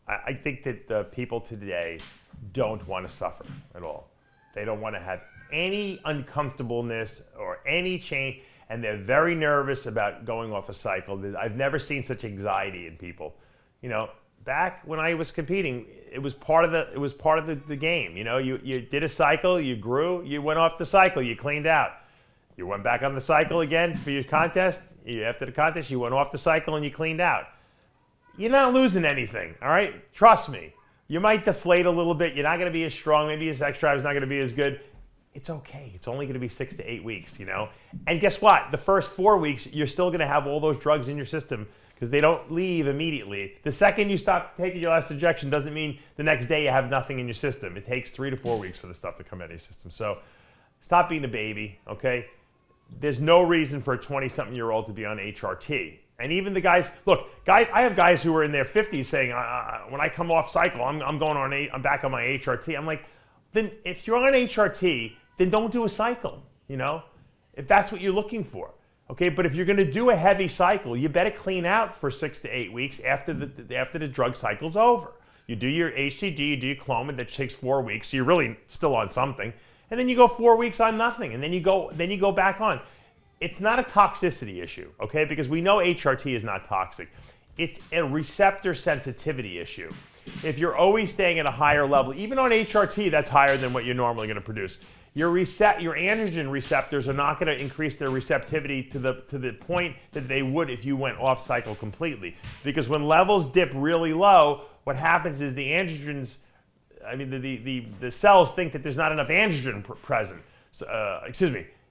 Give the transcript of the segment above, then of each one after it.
I think that people today don't want to suffer at all. They don't want to have any uncomfortableness or any change, and they're very nervous about going off a cycle. I've never seen such anxiety in people. You know, back when I was competing, it was part of the game. You know, you did a cycle, you grew, you went off the cycle, you cleaned out. You went back on the cycle again for your contest. After the contest, you went off the cycle and you cleaned out. You're not losing anything, all right? Trust me. You might deflate a little bit. You're not going to be as strong. Maybe your sex drive is not going to be as good. It's okay. It's only going to be 6 to 8 weeks, you know? And guess what? The first 4 weeks, you're still going to have all those drugs in your system because they don't leave immediately. The second you stop taking your last injection doesn't mean the next day you have nothing in your system. It takes 3 to 4 weeks for the stuff to come out of your system. So stop being a baby, okay? There's no reason for a 20-something-year-old to be on HRT. And even the guys, look, guys, I have guys who are in their 50s saying, when I come off cycle, I'm back on my HRT. I'm like, then if you're on HRT, then don't do a cycle, you know, if that's what you're looking for, okay? But if you're going to do a heavy cycle, you better clean out for 6 to 8 weeks after the drug cycle's over. You do your HCG, you do your Clomid, that takes 4 weeks, so you're really still on something, and then you go 4 weeks on nothing, and then you go back on. It's not a toxicity issue, okay? Because we know HRT is not toxic. It's a receptor sensitivity issue. If you're always staying at a higher level, even on HRT, that's higher than what you're normally going to produce. Your androgen receptors are not going to increase their receptivity to the point that they would if you went off cycle completely. Because when levels dip really low, what happens is the androgens, the cells think that there's not enough androgen present.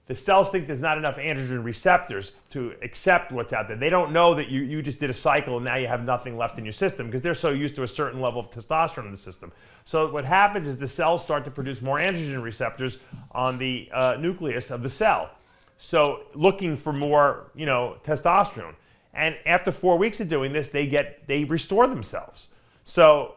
The cells think there's not enough androgen receptors to accept what's out there. They don't know that you just did a cycle and now you have nothing left in your system because they're so used to a certain level of testosterone in the system. So what happens is the cells start to produce more androgen receptors on the nucleus of the cell. So looking for more, you know, testosterone. And after 4 weeks of doing this, they restore themselves. So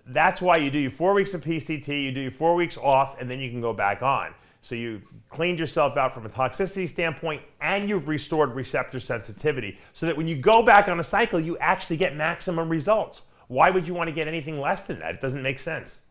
that's why you do your 4 weeks of PCT, you do your 4 weeks off, and then you can go back on. So you've cleaned yourself out from a toxicity standpoint and you've restored receptor sensitivity so that when you go back on a cycle, you actually get maximum results. Why would you want to get anything less than that? It doesn't make sense.